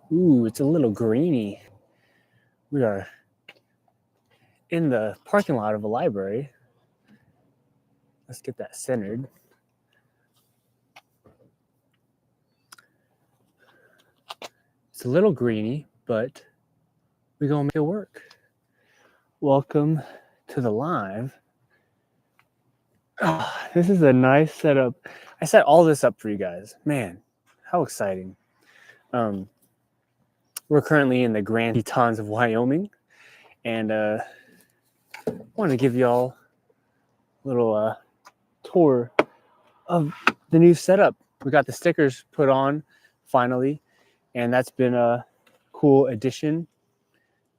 Ooh, it's a little greeny. We are in the parking lot of a library. Let's get that centered. It's a little greeny, but we're gonna make it work. Welcome to the live. This is a nice setup. I set all this up for you guys. Man, how exciting. We're currently in the Grand Tetons of Wyoming, and I want to give y'all a little tour of the new setup. We got the stickers put on finally, and that's been a cool addition.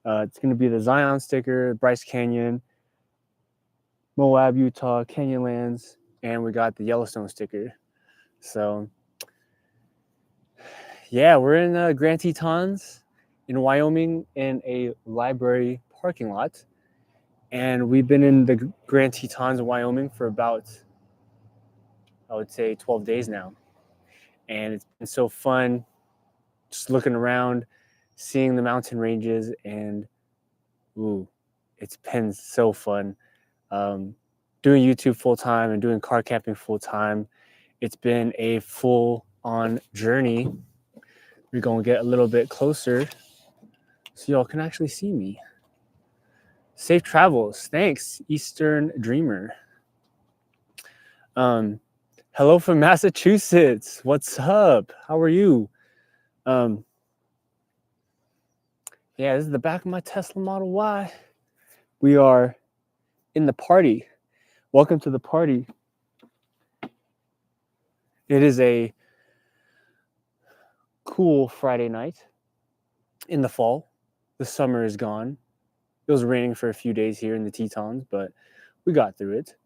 It's going to be the Zion sticker, Bryce Canyon, Moab, Utah, Canyonlands, and we got the Yellowstone sticker. So yeah, we're in Grand Tetons in Wyoming in a library parking lot. And we've been in the Grand Tetons in Wyoming for about, I would say, 12 days now. And it's been so fun just looking around, seeing the mountain ranges, and ooh, it's been so fun. Doing YouTube full time and doing car camping full time. It's been a full on journey. We're going to get a little bit closer so y'all can actually see me. Safe travels. Thanks, Eastern Dreamer. Hello from Massachusetts. What's up? How are you? Yeah, this is the back of my Tesla Model Y. We are in the party. Welcome to the party. It is a cool Friday night in the fall. The summer is gone. It was raining for a few days here in the Tetons, but we got through it.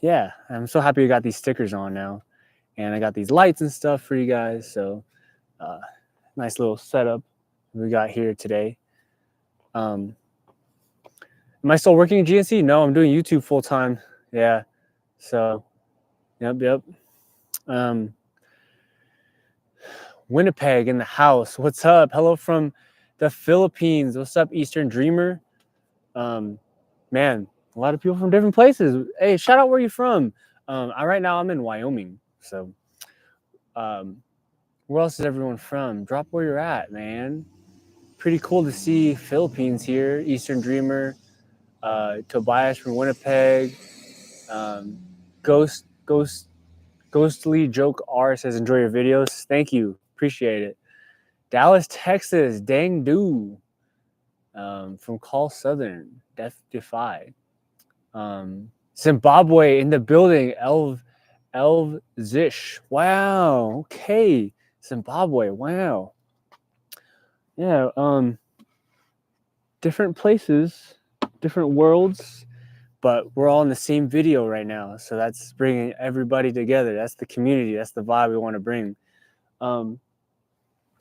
Yeah, I'm so happy we got these stickers on now. And I got these lights and stuff for you guys. So nice little setup we got here today. Am I still working at GNC? No, I'm doing YouTube full time. Yeah. So, yep. Winnipeg in the house. What's up? Hello from the Philippines. What's up, Eastern Dreamer? Man, a lot of people from different places. Hey, shout out where you're from. Right now I'm in Wyoming. So, where else is everyone from? Drop where you're at, man. Pretty cool to see Philippines here. Eastern Dreamer, Tobias from Winnipeg, Ghostly Joke R says enjoy your videos. Thank you, appreciate it. Dallas, Texas, Dang Do, from Call Southern, Def Defy, Zimbabwe in the building, Elv Zish. Wow, okay, Zimbabwe. Wow. Yeah, different places, different worlds, but we're all in the same video right now. So that's bringing everybody together. That's the community. That's the vibe we want to bring.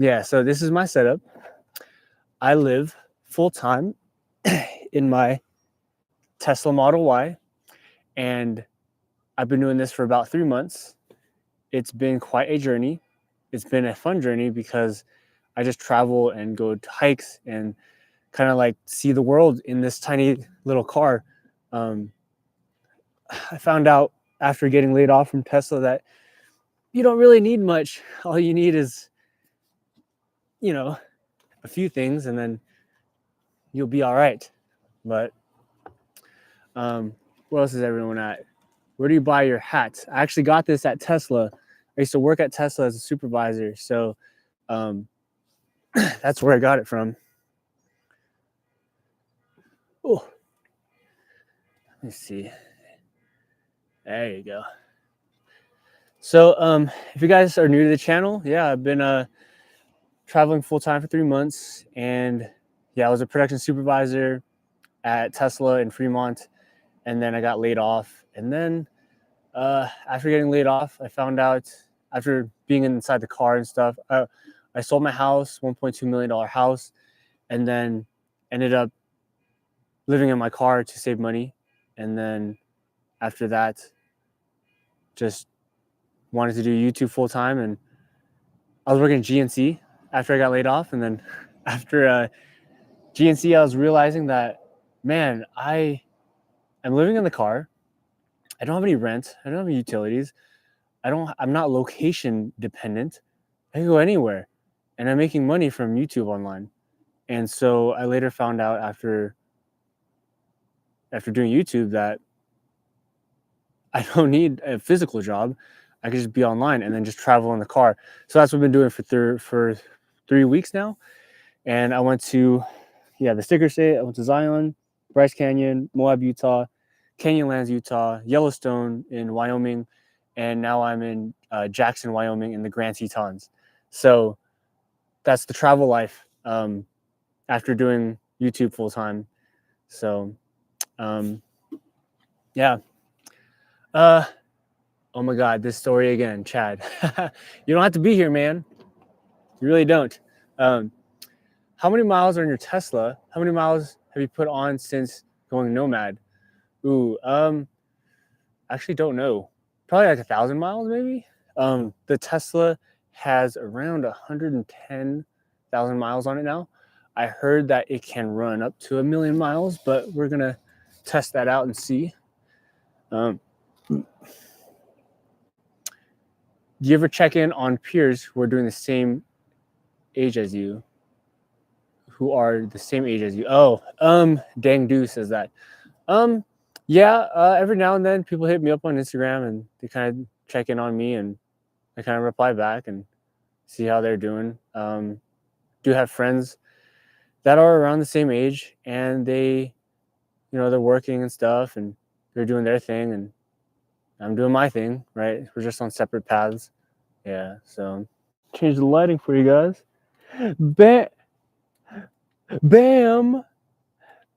Yeah, so this is my setup. I live full time in my Tesla Model Y, and I've been doing this for about 3 months. It's been quite a journey. It's been a fun journey because I just travel and go to hikes and kind of like see the world in this tiny little car. I found out after getting laid off from Tesla that you don't really need much. All you need is, a few things, and then you'll be all right. But where else is everyone at? Where do you buy your hats? I actually got this at Tesla. I used to work at Tesla as a supervisor, so that's where I got it from. Oh, let me see. There you go. So if you guys are new to the channel, yeah, I've been traveling full time for 3 months, and yeah, I was a production supervisor at Tesla in Fremont, and then I got laid off. And then after getting laid off, I found out after being inside the car and stuff, I sold my house, $1.2 million house, and then ended up living in my car to save money. And then after that, just wanted to do YouTube full time, and I was working at GNC after I got laid off, and then after GNC, I was realizing that, man, I'm living in the car. I don't have any rent. I don't have any utilities. I'm not location dependent. I can go anywhere, and I'm making money from YouTube online. And so I later found out after doing YouTube that I don't need a physical job. I could just be online and then just travel in the car. So that's what I've been doing for 3 weeks now. And I went to the Sticker State. I went to Zion, Bryce Canyon, Moab, Utah, Canyonlands, Utah, Yellowstone in Wyoming, and now I'm in Jackson, Wyoming, in the Grand Tetons. So that's the travel life after doing YouTube full time. So yeah. Oh my God, this story again, Chad. You don't have to be here, man. You really don't. How many miles are in your Tesla? How many miles have you put on since going Nomad? Ooh, actually don't know. Probably like 1,000 miles, maybe. The Tesla has around 110,000 miles on it now. I heard that it can run up to 1,000,000 miles, but we're gonna test that out and see. Do you ever check in on peers who are doing the same age as you? Who are the same age as you? Oh, Dang Do says that. Yeah, every now and then people hit me up on Instagram and they kind of check in on me, and I kind of reply back and see how they're doing. Do have friends that are around the same age, and they're working and stuff, and they're doing their thing, and I'm doing my thing, right? We're just on separate paths. Yeah, so change the lighting for you guys. Bam, bam,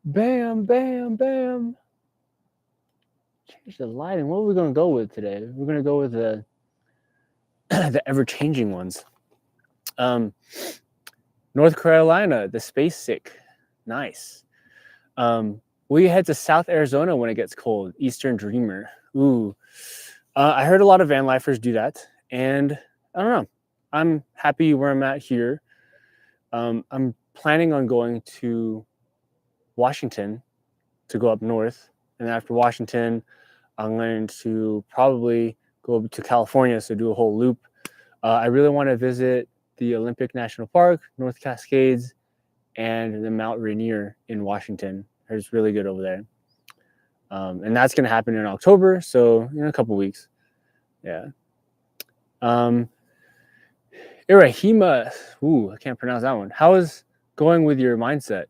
bam, bam, bam. Change the lighting. What are we gonna go with today? We're gonna go with the the ever-changing ones. North Carolina, the space sick. Nice. We head to South Arizona when it gets cold. Eastern Dreamer. Ooh. I heard a lot of van lifers do that, and I don't know. I'm happy where I'm at here. I'm planning on going to Washington to go up north, and then after Washington, I'm going to probably go to California, so do a whole loop. I really want to visit the Olympic National Park, North Cascades, and the Mount Rainier in Washington. It's really good over there. And that's going to happen in October, so in a couple weeks. Yeah. Irahima. Ooh, I can't pronounce that one. How is going with your mindset?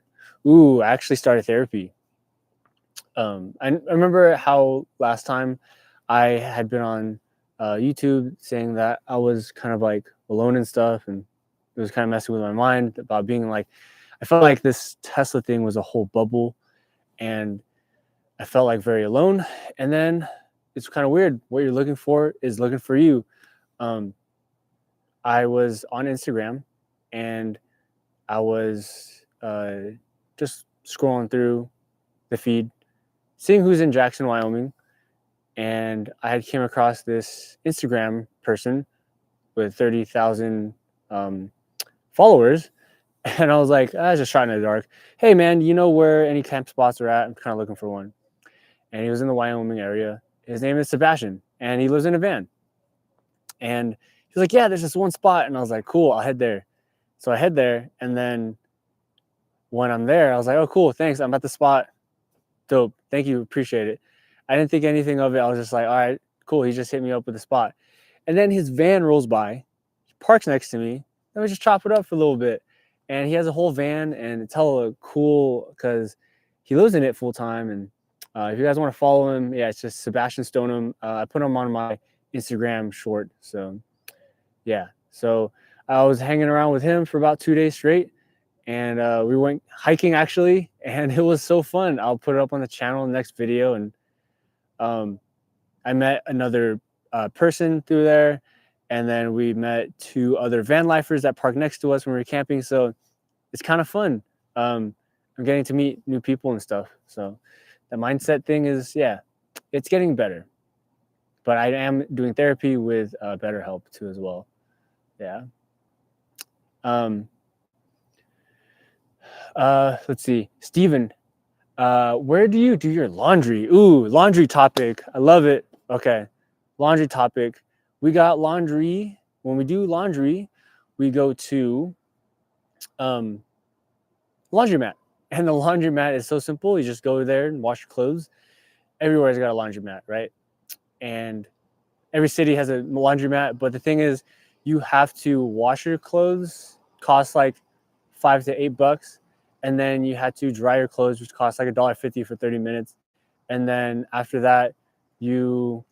Ooh, I actually started therapy. I remember how last time I had been on YouTube saying that I was kind of like alone and stuff, and it was kind of messing with my mind about being like, I felt like this Tesla thing was a whole bubble, and I felt like very alone. And then it's kind of weird. What you're looking for is looking for you. I was on Instagram, and I was just scrolling through the feed, seeing who's in Jackson, Wyoming, and I had came across this Instagram person with 30,000 followers, and I was like, I was just shot in the dark. Hey man, you know where any camp spots are at? I'm kind of looking for one. And he was in the Wyoming area. His name is Sebastian, and he lives in a van. And he was like, yeah, there's this one spot. And I was like, cool, I'll head there. So I head there, and then when I'm there, I was like, oh, cool, thanks. I'm at the spot. Dope. Thank you. Appreciate it. I didn't think anything of it. I was just like, all right, cool. He just hit me up with a spot. And then his van rolls by, he parks next to me, and we just chop it up for a little bit. And he has a whole van, and it's hella cool because he lives in it full time. And if you guys want to follow him, yeah, it's just Sebastian Stoneham. I put him on my Instagram short. So yeah. So I was hanging around with him for about 2 days straight. And we went hiking actually, and it was so fun. I'll put it up on the channel in the next video. And I met another person through there, and then we met 2 other van lifers that parked next to us when we were camping. So it's kind of fun. I'm getting to meet new people and stuff. So the mindset thing is, yeah, it's getting better. but I am doing therapy with BetterHelp too as well. Yeah. Let's see, Steven, where do you do your laundry? Ooh, laundry topic. I love it. Okay, laundry topic. We got laundry. When we do laundry, we go to laundromat, and the laundromat is so simple. You just go there and wash your clothes. Everywhere's got a laundromat, right? And every city has a laundromat. But the thing is, you have to wash your clothes. Costs like $5 to $8, and then you had to dry your clothes, which costs like $1.50 for 30 minutes. And then after that, you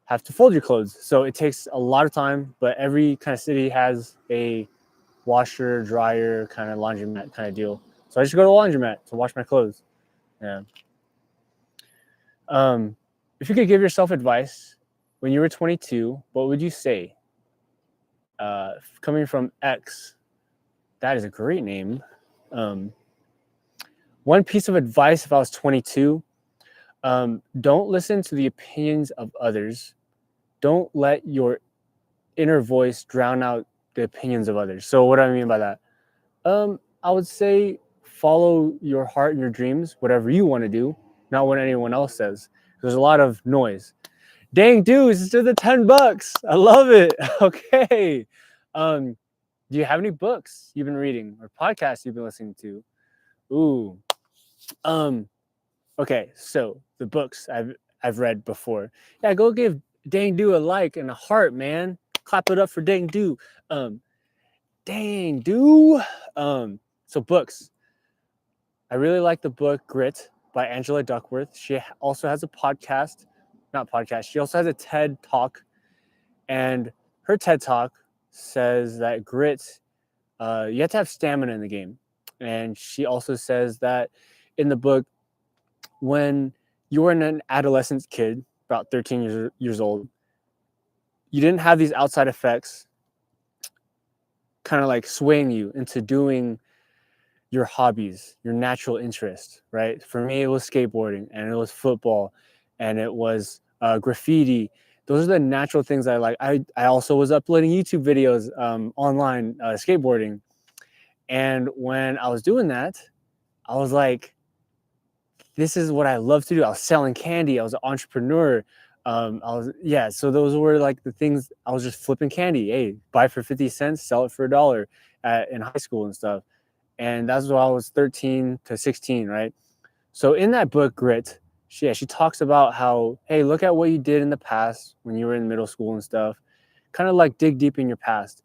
have to fold your clothes. So it takes a lot of time, but every kind of city has a washer, dryer, kind of laundromat kind of deal. So I just go to the laundromat to wash my clothes. Yeah. If you could give yourself advice when you were 22, what would you say? Coming from X, that is a great name. One piece of advice if I was 22, don't listen to the opinions of others. Don't let your inner voice drown out the opinions of others. So what do I mean by that? I would say follow your heart and your dreams, whatever you want to do, not what anyone else says. There's a lot of noise. Dang dudes, it's to the $10. I love it. Okay. Do you have any books you've been reading or podcasts you've been listening to? Ooh. Okay, so the books I've read before. Yeah, go give Dang Do a like and a heart, man. Clap it up for Dang Do. Dang Do. So books. I really like the book Grit by Angela Duckworth. She also has a podcast, not podcast. She also has a TED Talk, and her TED Talk says that grit, you have to have stamina in the game. And she also says that in the book, when you were an adolescent kid, about 13 years old, you didn't have these outside effects kind of like swaying you into doing your hobbies, your natural interest, right? For me, it was skateboarding, and it was football, and it was graffiti. Those are the natural things I like. I also was uploading YouTube videos online, skateboarding. And when I was doing that, I was like, this is what I love to do. I was selling candy. I was an entrepreneur. So those were like the things. I was just flipping candy. Hey, buy for 50 cents, sell it for $1 in high school and stuff. And that's when I was 13 to 16, right? So in that book, Grit, she talks about how, hey, look at what you did in the past when you were in middle school and stuff. Kind of like dig deep in your past.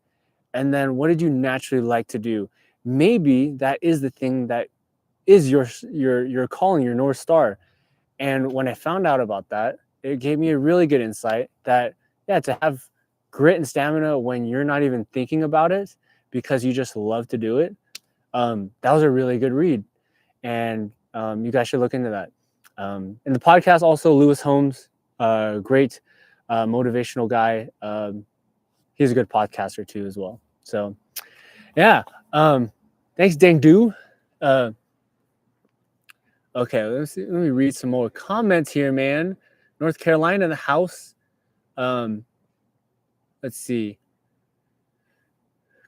And then what did you naturally like to do? Maybe that is the thing that is your calling, your North Star. And when I found out about that, it gave me a really good insight that, yeah, to have grit and stamina when you're not even thinking about it because you just love to do it, that was a really good read. And you guys should look into that. And the podcast also, Lewis Holmes, great motivational guy. He's a good podcaster too as well. So yeah, thanks, Dang Do. Okay, let me read some more comments here, man. North Carolina in the house. Let's see.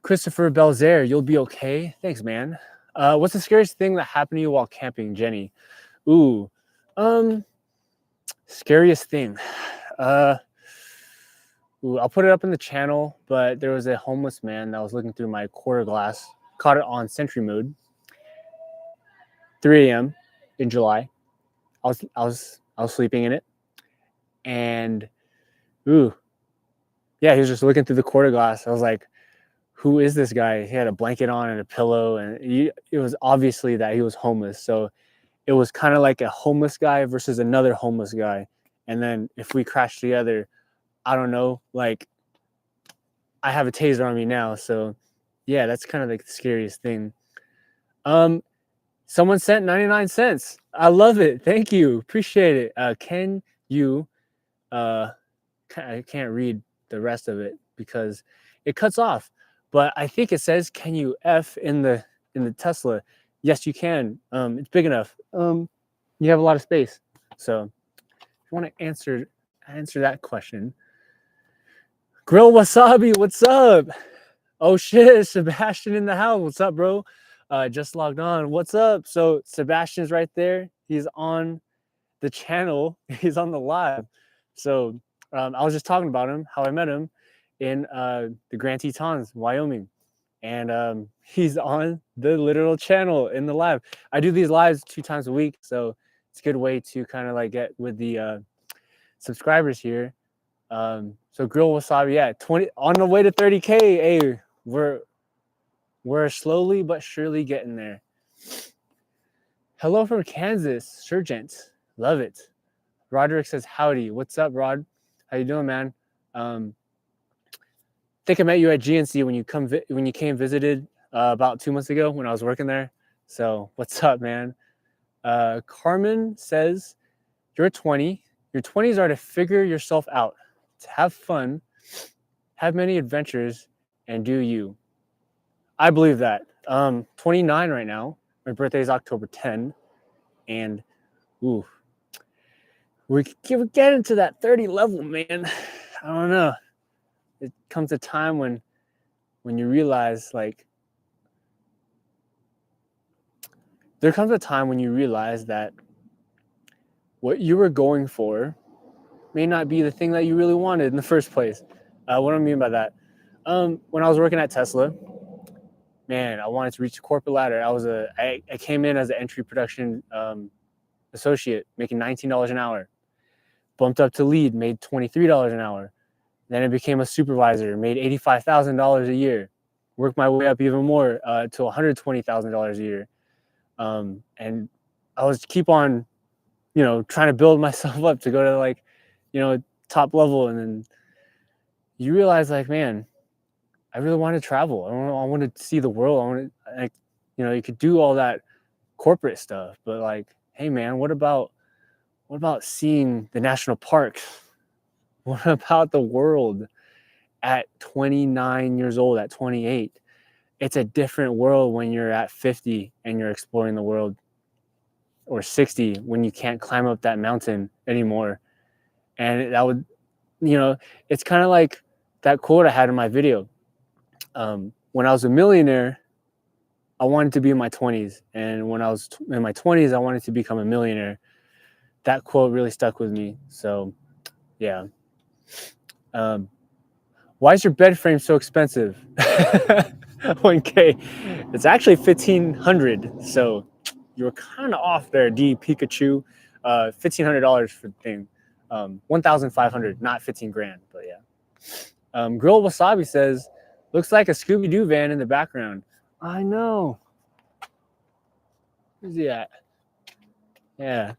Christopher Belzer, you'll be okay. Thanks, man. What's the scariest thing that happened to you while camping, Jenny? Ooh, scariest thing. I'll put it up in the channel, but there was a homeless man that was looking through my quarter glass, caught it on sentry mode. 3 a.m. in July. I was sleeping in it, and yeah, he was just looking through the quarter glass. I was like, who is this guy? He had a blanket on and a pillow, and it was obviously that he was homeless. So it was kind of like a homeless guy versus another homeless guy. And then if we crash together, I don't know, like I have a taser on me now. So yeah, that's kind of like the scariest thing. Someone sent 99 cents. I love it. Thank you. Appreciate it. Can you, I can't read the rest of it because it cuts off, but I think it says, can you F in the Tesla? Yes, you can. It's big enough. You have a lot of space. So if you want to answer that question. Grill Wasabi, what's up? Oh shit, Sebastian in the house. What's up, bro? Just logged on. What's up? So Sebastian's right there. He's on the channel. He's on the live. So I was just talking about him, how I met him in the Grand Tetons, Wyoming. And he's on the literal channel in the live. I do these lives 2 times a week, so it's a good way to kind of like get with the subscribers here. So Grill Wasabi, yeah, 20 on the way to 30K. Hey, we're slowly but surely getting there. Hello from Kansas, Sergeant. Love it. Roderick says howdy. What's up, Rod? How you doing, man? I think I met you at GNC when you came visited about 2 months ago when I was working there. So what's up, man? Carmen says you're 20. Your 20s are to figure yourself out, to have fun, have many adventures, and do you. I believe that. 29 right now. My birthday is October 10, and ooh, we're getting to that 30 level, man. I don't know. It comes a time when you realize, like, there comes a time when you realize that what you were going for may not be the thing that you really wanted in the first place. What do I mean by that? When I was working at Tesla, man, I wanted to reach the corporate ladder. I came in as an entry production associate, making $19 an hour. Bumped up to lead, made $23 an hour. Then I became a supervisor, made $85,000 a year. Worked my way up even more to $120,000 a year. And I was keep on, trying to build myself up to go to like, top level. And then you realize, like, man, I really want to travel. I want to see the world. I want to, like, you could do all that corporate stuff, but like, hey, man, what about seeing the national parks? What about the world at 29 years old, at 28? It's a different world when you're at 50 and you're exploring the world, or 60 when you can't climb up that mountain anymore. And that would, it's kind of like that quote I had in my video. When I was a millionaire, I wanted to be in my 20s. And when I was in my 20s, I wanted to become a millionaire. That quote really stuck with me. So, yeah. Why is your bed frame so expensive? 1K. It's actually $1,500. So you're kind of off there, D Pikachu. $1,500 for the thing. 1,500, not 15 grand. But yeah. Grill Wasabi says, looks like a Scooby-Doo van in the background. I know. Where's he at? Yeah.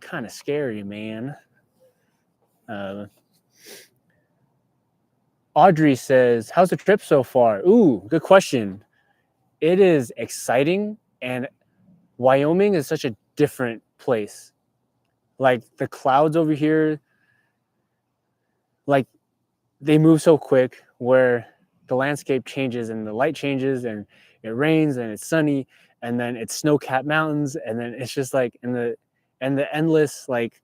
Kind of scary, man. Audrey says, how's the trip so far? Ooh, good question. It is exciting, and Wyoming is such a different place. Like, the clouds over here, like, they move so quick where the landscape changes and the light changes and it rains and it's sunny and then it's snow-capped mountains and then it's just like the endless, like,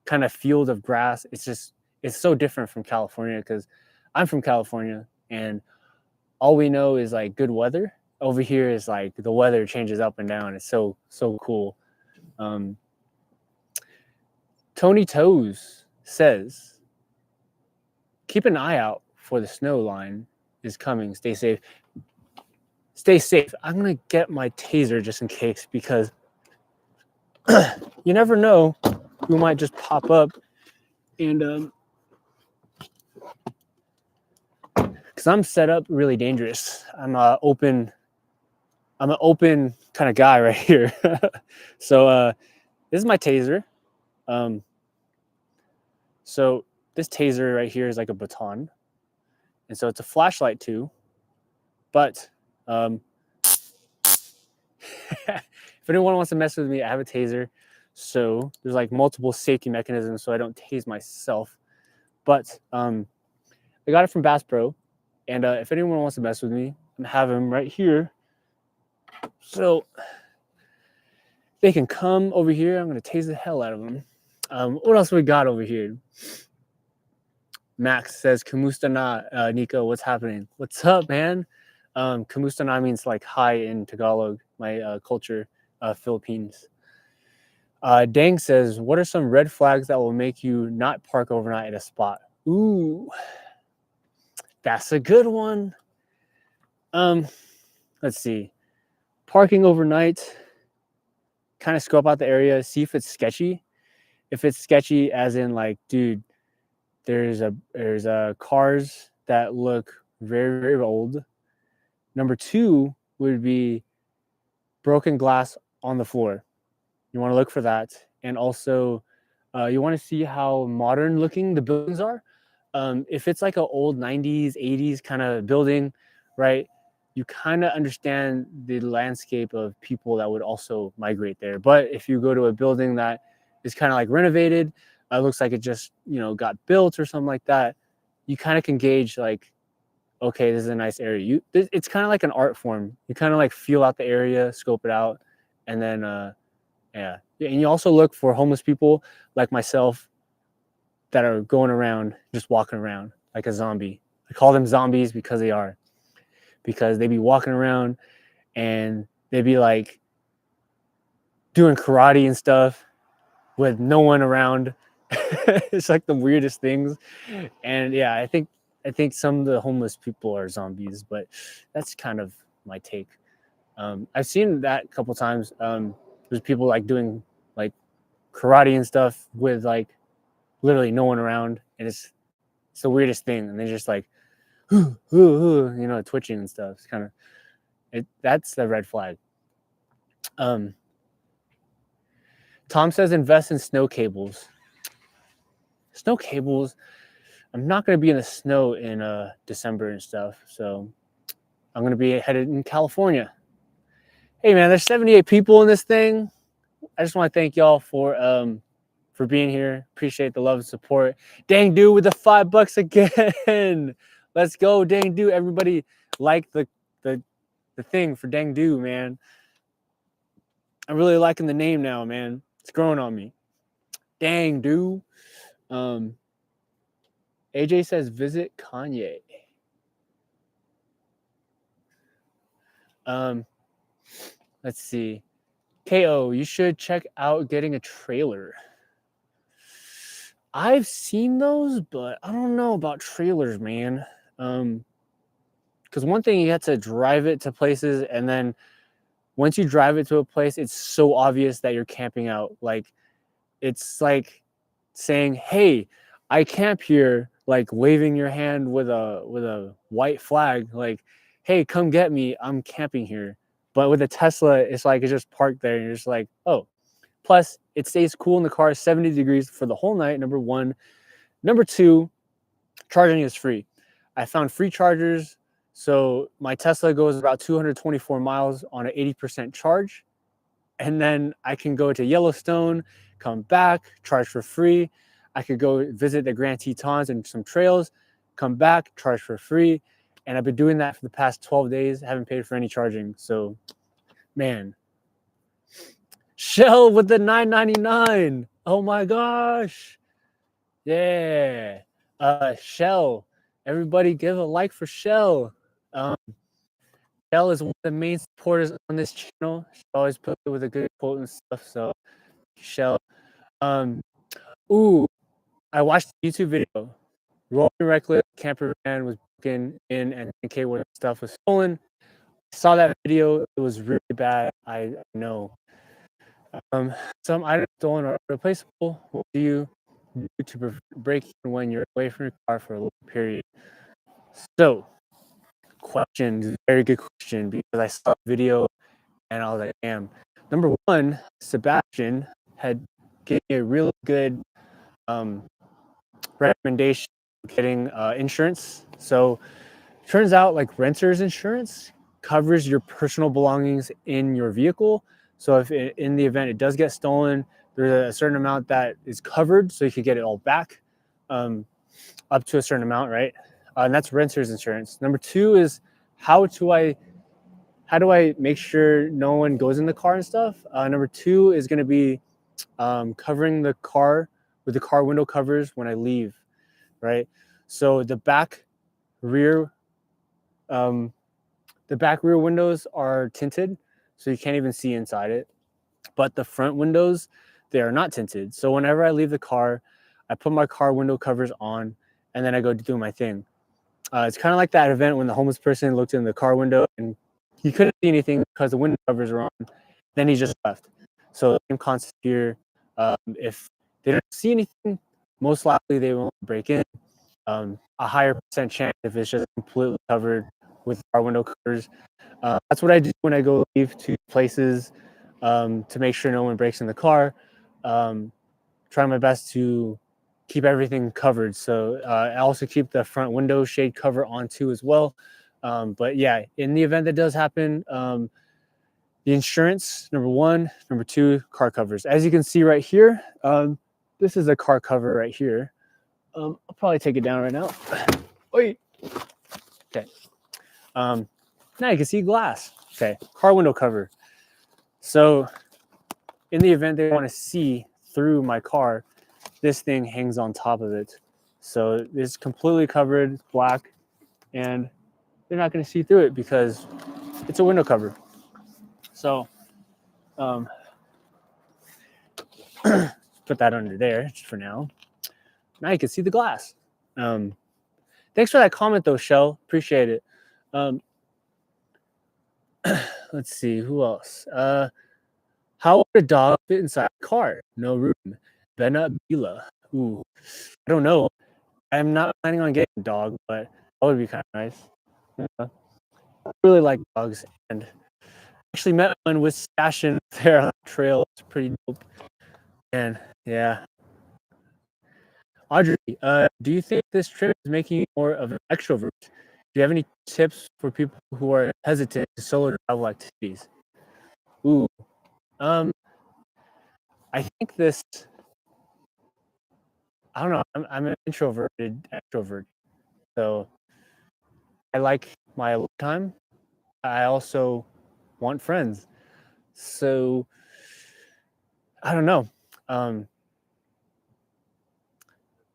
kind of field of grass. It's so different from California, because I'm from California and all we know is like good weather. Over here is like the weather changes up and down. It's so cool. Tony Toes says, keep an eye out for the snow line is coming. Stay safe. Stay safe. I'm going to get my taser just in case, because you never know who might just pop up. And because I'm set up really dangerous. I'm an open kind of guy right here. So this is my taser. So this taser right here is like a baton, and so it's a flashlight too. But if anyone wants to mess with me, I have a taser. So there's like multiple safety mechanisms so I don't tase myself. But I got it from Bass Pro. And if anyone wants to mess with me, I have him right here. So they can come over here. I'm going to tase the hell out of them. What else we got over here? Max says, Kamusta na, Nico, what's happening? What's up, man? Kamusta na means like hi in Tagalog, my culture, Philippines. Dang says, what are some red flags that will make you not park overnight at a spot? Ooh, that's a good one. Let's see. Parking overnight, kind of scope out the area, see if it's sketchy. If it's sketchy, as in like, dude, there's cars that look very, very old. Number two would be broken glass on the floor. You want to look for that. And also, you want to see how modern looking the buildings are. If it's like an old 90s, 80s kind of building, right, you kind of understand the landscape of people that would also migrate there. But if you go to a building that is kind of like renovated, looks like it just, got built or something like that, you kind of can gauge like, okay, this is a nice area. It's kind of like an art form. You kind of like feel out the area, scope it out, and then yeah. And you also look for homeless people like myself that are going around, just walking around like a zombie. I call them zombies because they are. Because they be walking around and they be like doing karate and stuff with no one around. It's like the weirdest things. And yeah, I think some of the homeless people are zombies, but that's kind of my take. I've seen that a couple times. There's people like doing like karate and stuff with like literally no one around, and it's the weirdest thing. And they're just like, twitching and stuff. It's kind of that's the red flag. Tom says invest in snow cables. Snow cables. I'm not going to be in the snow in December and stuff, so I'm going to be headed in California. Hey man, there's 78 people in this thing. I just want to thank y'all for being here. Appreciate the love and support. Dang dude with the $5 again. Let's go, dang dude. Everybody like the thing for dang dude, man. I'm really liking the name now, man. It's growing on me. Dang dude. AJ says visit Kanye. Let's see. KO, you should check out getting a trailer. I've seen those, but I don't know about trailers, man. Because one thing, you have to drive it to places, and then once you drive it to a place, it's so obvious that you're camping out. Like, it's like saying, "Hey, I camp here," like waving your hand with a white flag, like, "Hey, come get me, I'm camping here." But with a Tesla, it's like it's just parked there, and you're just like, "Oh." Plus, it stays cool in the car, 70 degrees for the whole night. Number one. Number two, charging is free. I found free chargers. So my Tesla goes about 224 miles on an 80% charge. And then I can go to Yellowstone, come back, charge for free. I could go visit the Grand Tetons and some trails, come back, charge for free. And I've been doing that for the past 12 days. I haven't paid for any charging. So, man. Shell with the $9.99. Oh my gosh. Yeah. Shell. Everybody give a like for Shell. Shell is one of the main supporters on this channel. She always put it with a good quote and stuff. So Shell. Ooh, I watched a YouTube video. Rolling Reckless camper van was broken in and 10K worth of stuff was stolen. I saw that video. It was really bad. I know. Some items stolen are replaceable. What do you do to break in when you're away from your car for a little period? So, question, very good question, because I saw the video and I was like, damn. Number one, Sebastian had given me a really good recommendation of getting insurance. So, turns out like renter's insurance covers your personal belongings in your vehicle. So if in the event it does get stolen, there's a certain amount that is covered, so you could get it all back, up to a certain amount, right? And that's renter's insurance. Number two is how do I make sure no one goes in the car and stuff? Number two is going to be covering the car with the car window covers when I leave, right? So rear um, the back rear windows are tinted, so you can't even see inside it. But the front windows, they are not tinted. So whenever I leave the car, I put my car window covers on, and then I go do my thing. It's kind of like that event when the homeless person looked in the car window and he couldn't see anything because the window covers were on. Then he just left. So the same concept here. If they don't see anything, most likely they won't break in. A higher percent chance if it's just completely covered with car window covers. That's what I do when I go leave to places to make sure no one breaks in the car. Try my best to keep everything covered. So I also keep the front window shade cover on too as well. But yeah, in the event that does happen, the insurance, number one, number two, car covers. As you can see right here, this is a car cover right here. I'll probably take it down right now. Wait. Okay. Now you can see glass. Okay, car window cover. So in the event they want to see through my car, this thing hangs on top of it. So it's completely covered, black, and they're not going to see through it because it's a window cover. So put that under there just for now. Now you can see the glass. Thanks for that comment though, Shell. Appreciate it. Let's see, who else? How would a dog fit inside a car? No room. Bena Bila. Ooh, I don't know. I'm not planning on getting a dog, but that would be kind of nice. Yeah. I really like dogs, and actually met one with Stashin there on the trail. It's pretty dope. And yeah. Audrey, do you think this trip is making you more of an extrovert? Do you have any tips for people who are hesitant to solo travel activities? Ooh, I think this. I don't know. I'm an introverted extrovert, so I like my alone time. I also want friends, so I don't know.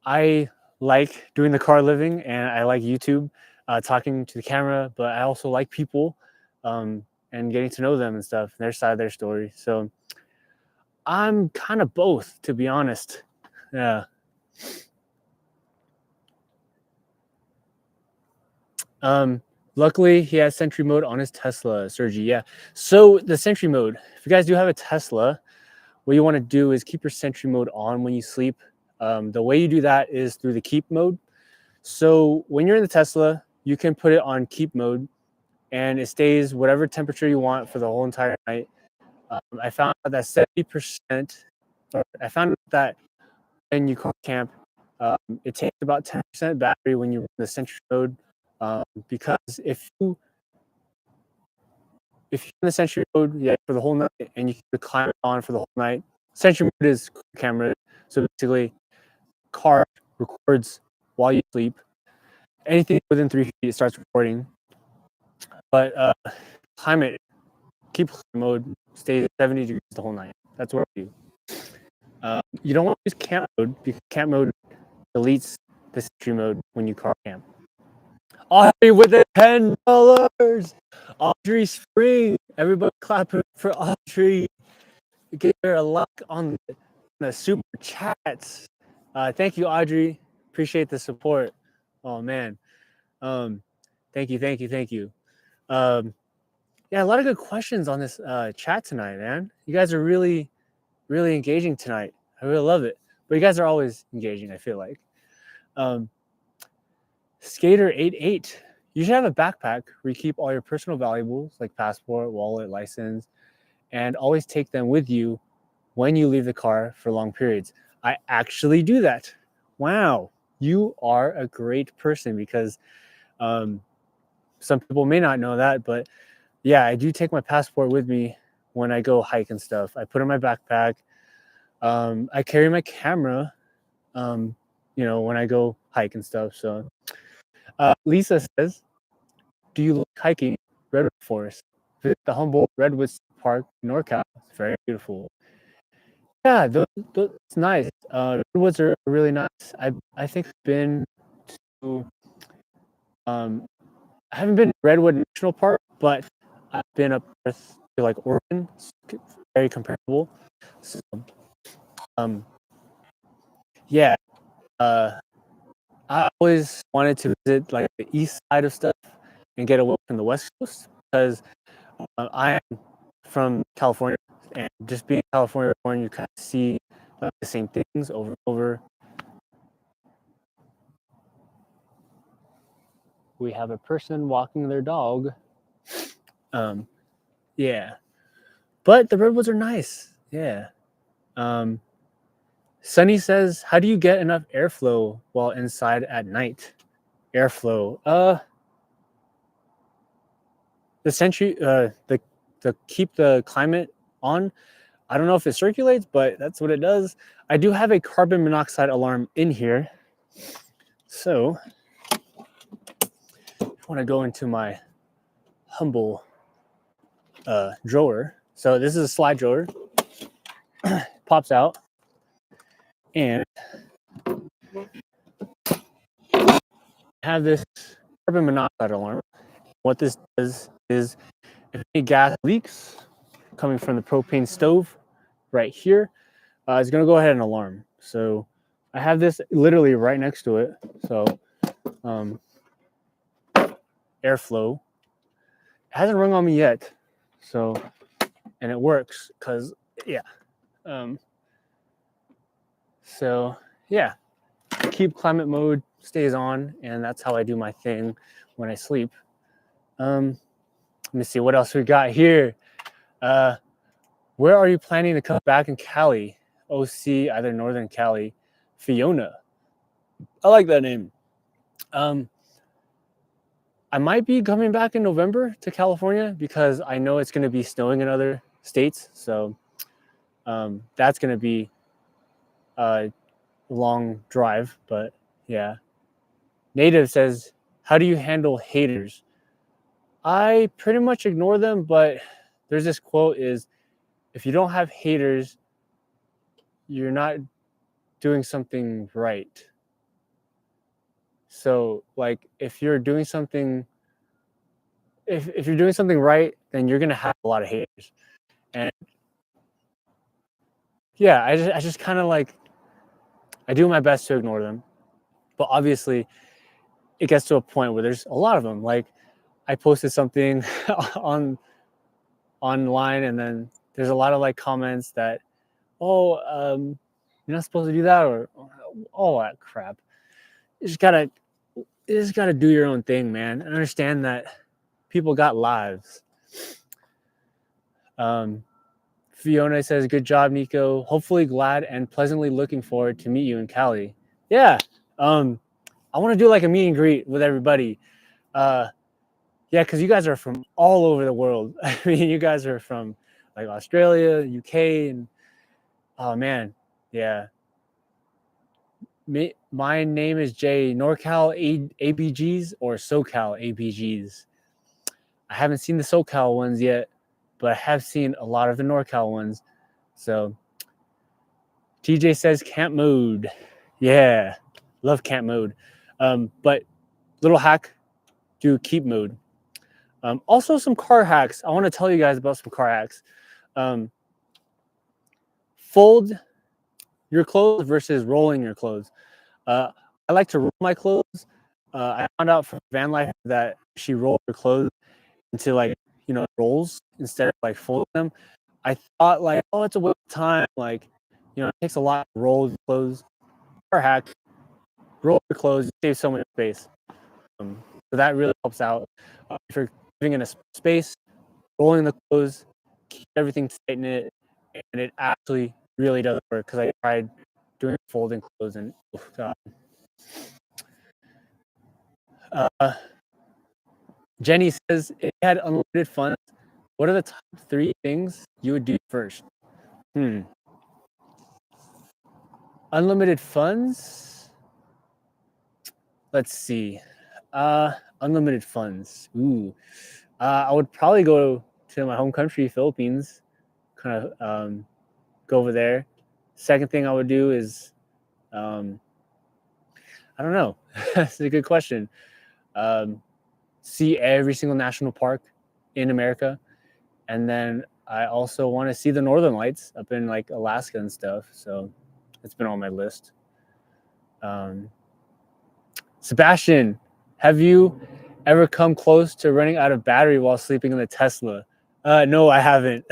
I like doing the car living, and I like YouTube, talking to the camera. But I also like people, and getting to know them and stuff, their side, their story. So I'm kind of both, to be honest. Yeah. Luckily, he has Sentry mode on his Tesla, Sergi. Yeah. So the Sentry mode, if you guys do have a Tesla, what you want to do is keep your Sentry mode on when you sleep. The way you do that is through the keep mode. So when you're in the Tesla, you can put it on keep mode, and it stays whatever temperature you want for the whole entire night. I found out that 70%, I found out that when you car camp, it takes about 10% battery when you're in the Sentry mode. Because if you're in the Sentry mode, yeah, for the whole night, and you keep the climate on for the whole night, Sentry mode is camera. So basically, car records while you sleep. Anything within 3 feet, it starts recording. But climate, keep climate mode, stays at 70 degrees the whole night. That's what I do. You don't want to use camp mode because camp mode deletes the Sentry mode when you car camp. Audrey with the $10. Audrey Spring. Everybody clapping for Audrey. Get her a luck on the super chats. Thank you, Audrey. Appreciate the support. Oh man. Thank you. Yeah, a lot of good questions on this chat tonight, man. You guys are really, really engaging tonight. I really love it. But you guys are always engaging, I feel like. Skater88. You should have a backpack where you keep all your personal valuables like passport, wallet, license, and always take them with you when you leave the car for long periods. I actually do that. Wow, you are a great person because some people may not know that, but yeah, I do take my passport with me when I go hike and stuff. I put it in my backpack. I carry my camera, when I go hike and stuff. So Lisa says, do you like hiking Redwood Forest? Visit the Humboldt Redwood Park, NorCal. It's very beautiful. Yeah, it's nice. Redwoods are really nice. I think I've been to I haven't been to Redwood National Park, but I've been up north to like Oregon. It's very comparable. So, um, yeah, uh, I always wanted to visit like the east side of stuff and get away from the west coast because I am from California, and just being in California, you kind of see like, the same things over and over. We have a person walking their dog. Um, yeah, but the redwoods are nice. Yeah. Um, Sunny says, "How do you get enough airflow while inside at night?" Airflow. The century. The keep the climate on. I don't know if it circulates, but that's what it does. I do have a carbon monoxide alarm in here, so I want to go into my humble drawer. So this is a slide drawer. Pops out, and I have this carbon monoxide alarm. What this does is, if any gas leaks coming from the propane stove right here, it's going to go ahead and alarm. So I have this literally right next to it. So um, airflow. It hasn't rung on me yet. So, and it works because, yeah. Um, so, yeah. Keep climate mode stays on, and that's how I do my thing when I sleep. Let me see what else we got here. Where are you planning to come back in Cali? OC, either Northern Cali. Fiona. I like that name. I might be coming back in November to California because I know it's going to be snowing in other states. So that's going to be a long drive. But yeah. Native says, "How do you handle haters?" I pretty much ignore them, but there's this quote is, if you don't have haters, you're not doing something right. So like if you're doing something if you're doing something right, then you're gonna have a lot of haters. And yeah, I just kind of like I do my best to ignore them. But obviously it gets to a point where there's a lot of them. Like I posted something on online and then there's a lot of like comments that, oh, you're not supposed to do that or all that crap. You just gotta do your own thing, man. I understand that people got lives. Fiona says, "Good job, Nico. Hopefully glad and pleasantly looking forward to meet you in Cali." Yeah. I want to do like a meet and greet with everybody. Yeah, because you guys are from all over the world. I mean, you guys are from like Australia, UK, and oh man, yeah. My name is Jay. NorCal ABGs or SoCal ABGs. I haven't seen the SoCal ones yet, but I have seen a lot of the NorCal ones. So TJ says camp mode. Yeah, love camp mode. But little hack, do keep mode. Also, some car hacks. I want to tell you guys about some car hacks. Fold your clothes versus rolling your clothes. I like to roll my clothes. I found out from van life that she rolled her clothes into like rolls instead of like folding them. I thought like, oh, it's a waste of time. Like, it takes a lot to roll clothes. Car hack, roll your clothes, save so much space. So that really helps out. If you're living in a space, rolling the clothes, keep everything tight in it, and it actually really does work because I tried doing folding clothes and oh god. Jenny says, if you had unlimited funds, what are the top 3 things you would do first? Unlimited funds? Let's see. Unlimited funds. Ooh. I would probably go to my home country, Philippines. Kind of go over there. Second thing I would do is, um, I don't know. That's a good question. Um, see every single national park in America, and then I also want to see the Northern Lights up in like Alaska and stuff. So it's been on my list. Um, Sebastian, have you ever come close to running out of battery while sleeping in the Tesla? No, I haven't.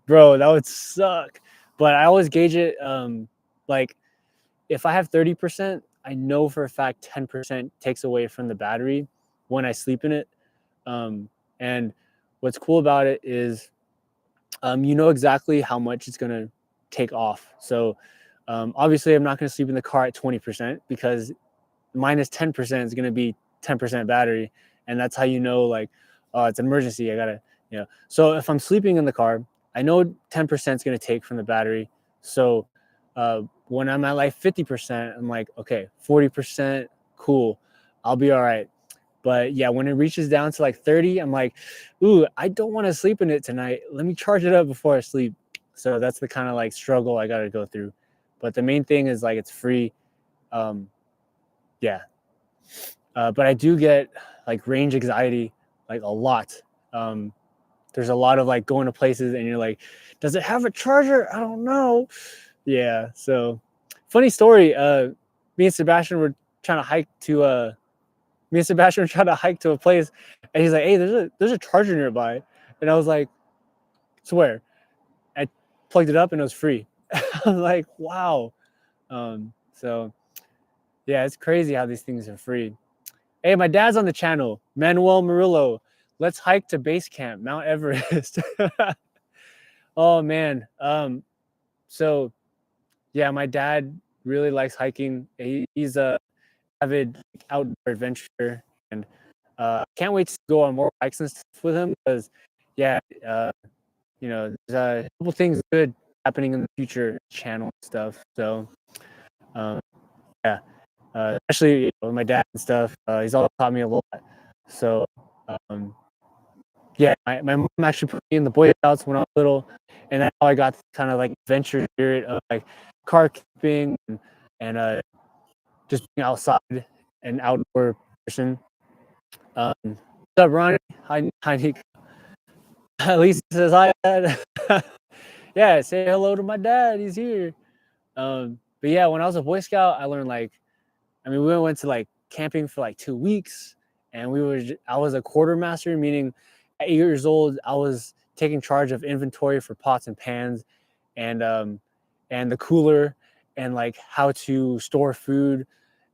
Bro, that would suck. But I always gauge it like if I have 30%, I know for a fact 10% takes away from the battery when I sleep in it. And what's cool about it is you know exactly how much it's going to take off. So obviously, I'm not going to sleep in the car at 20% because minus 10% is going to be 10% battery. And that's how you know, like, oh, it's an emergency. I got to, So if I'm sleeping in the car, I know 10% is going to take from the battery. So when I'm at like 50%, I'm like, okay, 40%, cool. I'll be all right. But yeah, when it reaches down to like 30, I'm like, ooh, I don't want to sleep in it tonight. Let me charge it up before I sleep. So that's the kind of like struggle I got to go through. But the main thing is like it's free. Yeah. But I do get like range anxiety like a lot. There's a lot of like going to places and you're like, does it have a charger? I don't know. Yeah. So funny story. Me and Sebastian were trying to hike to a place, and he's like, "Hey, there's a charger nearby," and I was like, "Swear." I plugged it up and it was free. I was like, "Wow." So yeah, it's crazy how these things are free. Hey, my dad's on the channel, Manuel Murillo. Let's hike to base camp, Mount Everest. Oh man. So yeah, my dad really likes hiking. He's a avid outdoor adventurer, and can't wait to go on more hikes and stuff with him because, yeah, there's a couple things good happening in the future channel and stuff. So, um, yeah, especially with my dad and stuff, he's all taught me a lot. So, um, yeah, my mom actually put me in the Boy Scouts when I was little, and that's how I got kind of like adventure spirit of like car camping and just being outside an outdoor person. What's up, Ronnie? Hi, Nick. At least he says hi, Dad. Yeah, say hello to my dad. He's here. But yeah, when I was a Boy Scout, I learned we went to like camping for like 2 weeks, and I was a quartermaster, meaning at 8 years old, I was taking charge of inventory for pots and pans, and the cooler, and like how to store food.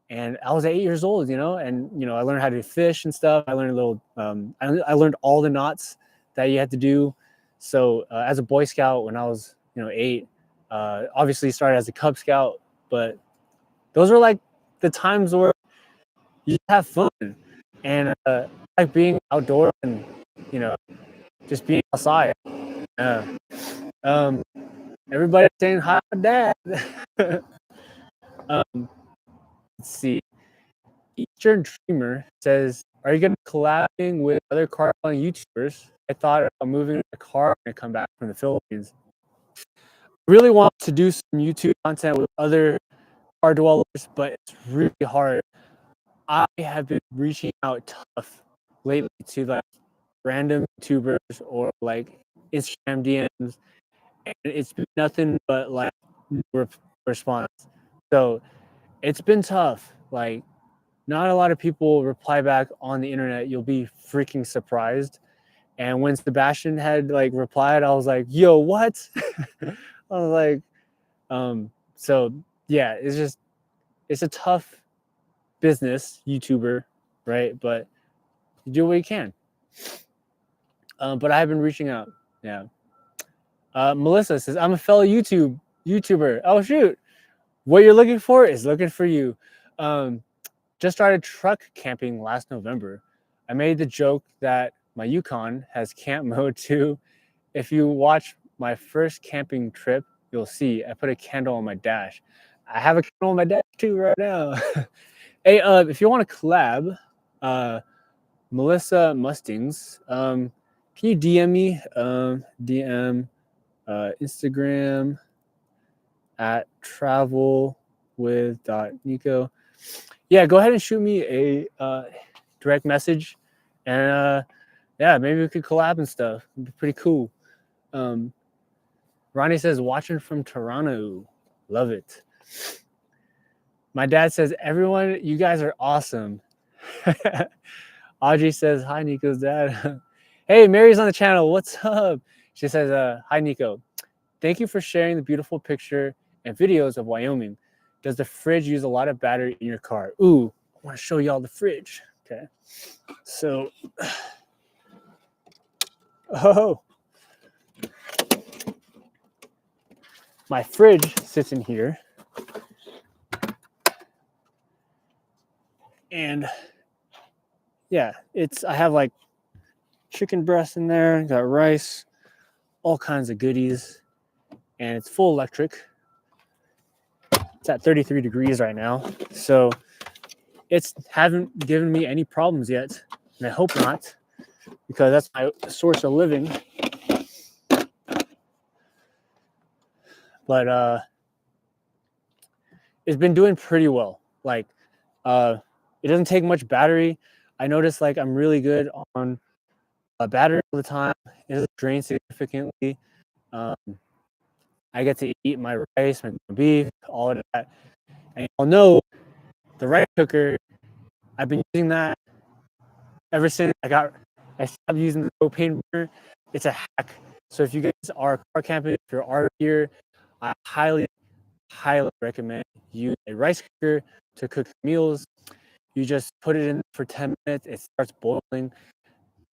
And I was 8 years old, and I learned how to fish and stuff. I learned I learned all the knots that you had to do. So as a Boy Scout, when I was 8, obviously started as a Cub Scout, but those are like the times where you have fun and like being outdoors and you know just being outside. Uh, um, Everybody saying hi, Dad. Let's see. Eastern Dreamer says, "Are you going to collabing with other car dwelling YouTubers? I thought about moving a car and come back from the Philippines. I really want to do some YouTube content with other car dwellers, but it's really hard. I have been reaching out tough lately to like random YouTubers or like Instagram DMs, and it's been nothing but like response. So it's been tough. Like, not a lot of people reply back on the internet. You'll be freaking surprised. And when Sebastian had like replied, I was like, "Yo, what?" I was like, so yeah, it's a tough business, YouTuber, right? But you do what you can. But I have been reaching out. Yeah. Melissa says, "I'm a fellow YouTuber. Oh shoot, what you're looking for is looking for you." Just started truck camping last November. I made the joke that my Yukon has camp mode too. If you watch my first camping trip, you'll see I put a candle on my dash. I have a candle on my dash too right now. Hey, if you want to collab, Melissa Mustings, can you DM me? DM Instagram. at travel with Nico. Yeah, go ahead and shoot me a direct message, and yeah, maybe we could collab and stuff. It'd be pretty cool. Ronnie says watching from Toronto, love it. My dad says everyone, you guys are awesome. Audrey says hi, Nico's dad. Hey, Mary's on the channel. What's up? She says hi, Nico. Thank you for sharing the beautiful picture and videos of Wyoming. Does the fridge use a lot of battery in your car? Ooh, I want to show y'all the fridge. Okay. So, oh, my fridge sits in here. And yeah, I have like chicken breast in there, got rice, all kinds of goodies, and it's full electric. It's at 33 degrees right now. So it's haven't given me any problems yet, and I hope not, because that's my source of living. But it's been doing pretty well. Like it doesn't take much battery. I notice like I'm really good on battery all the time. It doesn't drain significantly. I get to eat my rice, my beef, all of that. And y'all know the rice cooker, I've been using that ever since I stopped using the propane burner. It's a hack. So if you guys are car camping, if you are here, I highly recommend use a rice cooker to cook meals. You just put it in for 10 minutes, it starts boiling.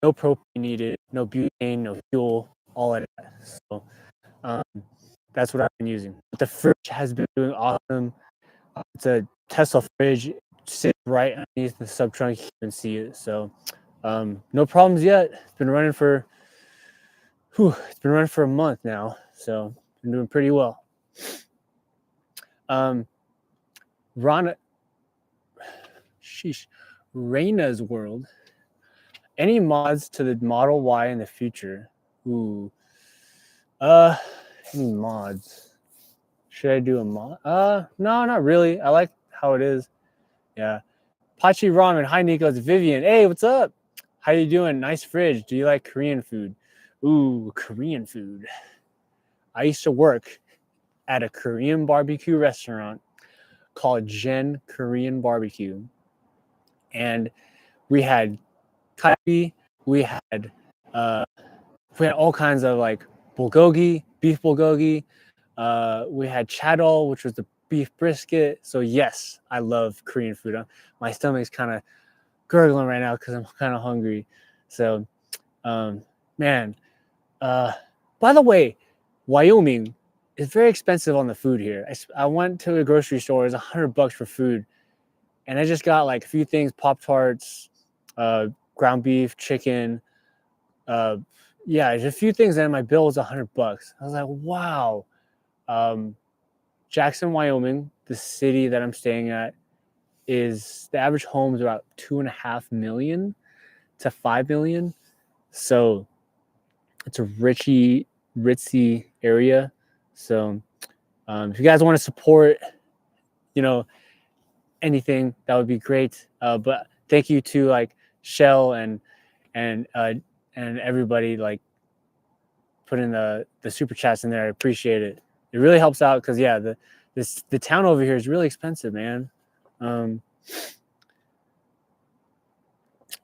No propane needed, no butane, no fuel, all of that. So that's what I've been using. But the fridge has been doing awesome. It's a Tesla fridge, sits right underneath the sub trunk. You can see it. So no problems yet. It's been running for a month now. So been doing pretty well. Raina's World. Any mods to the Model Y in the future? Ooh. Any mods? Should I do a mod? No, not really. I like how it is. Yeah. Pachi Ramen. Hi, Nico. It's Vivian. Hey, what's up? How you doing? Nice fridge. Do you like Korean food? Ooh, Korean food. I used to work at a Korean barbecue restaurant called Jen Korean Barbecue. And we had kalbi, we had all kinds of like bulgogi, beef bulgogi. We had chadol, which was the beef brisket. So yes, I love Korean food. My stomach's kind of gurgling right now because I'm kind of hungry. So, man. By the way, Wyoming is very expensive on the food here. I went to a grocery store. It's $100 for food, and I just got like a few things: Pop-Tarts, ground beef, chicken. Yeah, there's a few things, and my bill was $100. I was like, wow. Jackson, Wyoming, the city that I'm staying at, is the average home is about $2.5 million to $5 million. So it's a ritzy area. So if you guys want to support, anything, that would be great. But thank you to like Shell and everybody like putting the super chats in there. I appreciate it. It really helps out because yeah, the town over here is really expensive, man.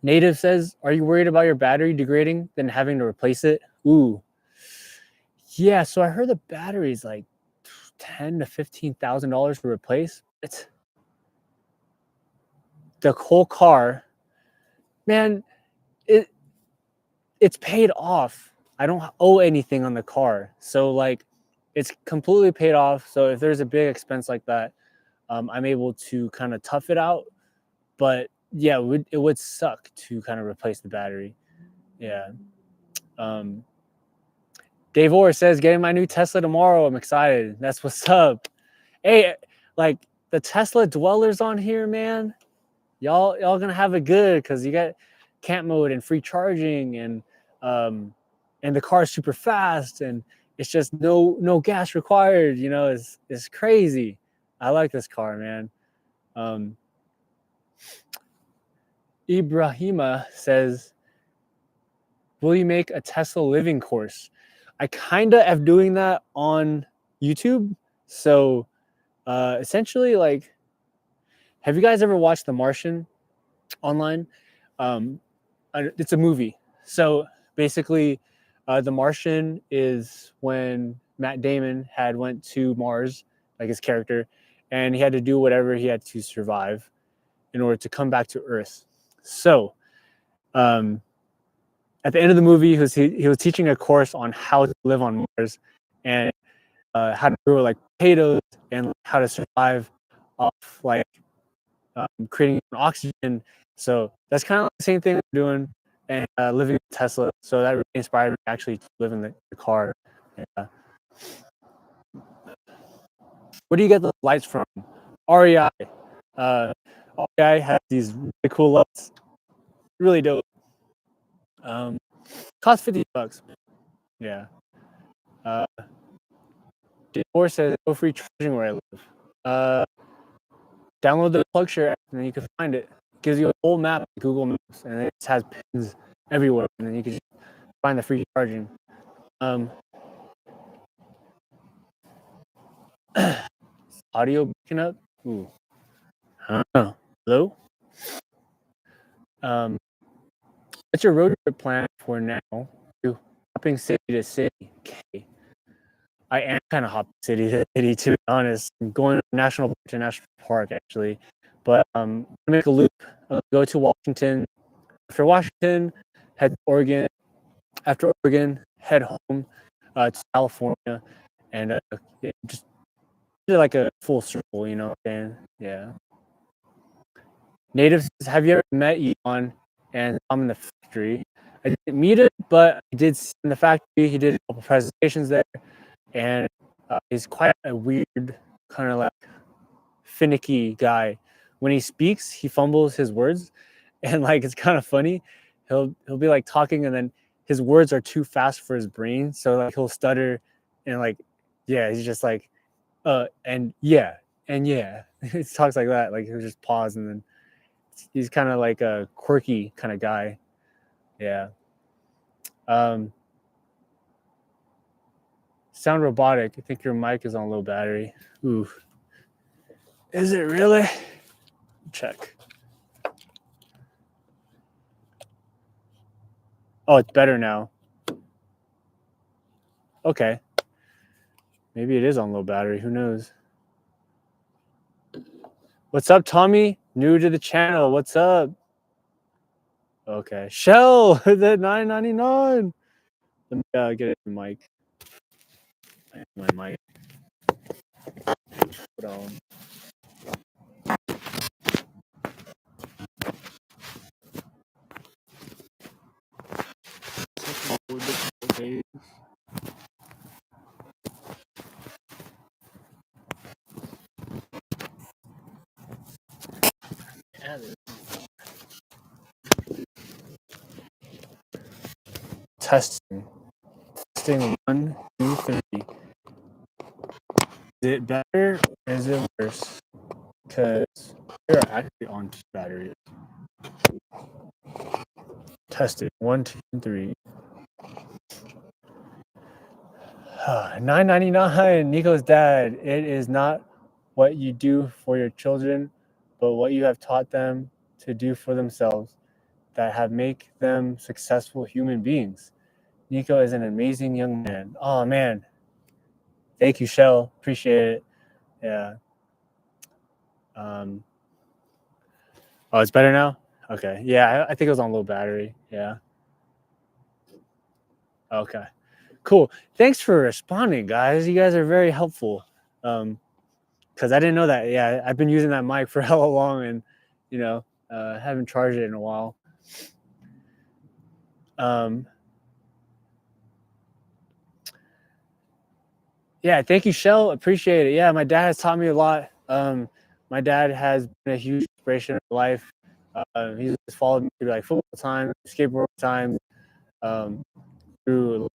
Native says, "Are you worried about your battery degrading than having to replace it?" Ooh, yeah. So I heard the battery is like $10,000 to $15,000 to replace. It's the whole car, man. It's paid off. I don't owe anything on the car, so like, it's completely paid off. So if there's a big expense like that, I'm able to kind of tough it out. But yeah, it would suck to kind of replace the battery. Yeah. Dave Orr says, getting my new Tesla tomorrow. I'm excited. That's what's up. Hey, like the Tesla dwellers on here, man, y'all gonna have it good because you got camp mode and free charging, and the car's super fast, and it's just no gas required. You know, it's crazy. I like this car, man. Ibrahima says, will you make a Tesla living course? I kind of am doing that on YouTube. So essentially, like, have you guys ever watched The Martian online? It's a movie. So basically, The Martian is when Matt Damon had went to Mars, like his character, and he had to do whatever he had to survive in order to come back to Earth. So at the end of the movie, he was teaching a course on how to live on Mars and how to grow like potatoes and how to survive off like creating oxygen. So that's kind of like the same thing I'm doing and living in Tesla. So that really inspired me actually to live in the car. Yeah. Where do you get the lights from? REI. REI has these really cool lights. Really dope. Cost $50. Yeah. Or says no free charging where I live. Download the PlugShare app and then you can find it. It gives you a whole map, Google Maps, and it just has pins everywhere, and then you can just find the free charging. Audio breaking up? Ooh. I don't know. Hello? What's your road trip plan for now? You hopping city to city. Okay. I am kind of hopping city to city, to be honest. I'm going national park to national park, actually. But I'm going to make a loop. Go to Washington. After Washington, head to Oregon. After Oregon, head home to California. And just like a full circle, you know what I'm saying? Yeah. Natives, have you ever met Elon and I'm in the factory? I didn't meet him, but I did see him in the factory. He did a couple presentations there, and he's quite a weird, kind of like finicky guy. When he speaks, he fumbles his words, and like it's kind of funny. He'll be like talking, and then his words are too fast for his brain, so like he'll stutter, and like yeah, he's just like and yeah, he talks like that. Like he'll just pause, and then he's kind of like a quirky kind of guy. Yeah. Sound robotic. I think your mic is on low battery. Ooh. Is it really? Check. Oh, it's better now. Okay. Maybe it is on low battery. Who knows? What's up, Tommy? New to the channel. What's up? Okay. Shell, the $9.99. Let me get a mic. My mic. Put on. Okay. Testing. Testing 1, 2, 3. Is it better or is it worse? Because we're actually on two batteries. Tested 1, 2, 3. $9.99. Nico's dad. It is not what you do for your children, but what you have taught them to do for themselves that have make them successful human beings. Nico is an amazing young man. Oh man. Thank you, Shell. Appreciate it. Yeah. Oh, it's better now? Okay. Yeah, I think it was on low battery. Yeah. Okay. Cool. Thanks for responding, guys. You guys are very helpful. Because I didn't know that. Yeah, I've been using that mic for hella long, and haven't charged it in a while. Yeah, thank you, Shell. Appreciate it. Yeah, my dad has taught me a lot. My dad has been a huge inspiration in my life. He's followed me through like football time, skateboard time, through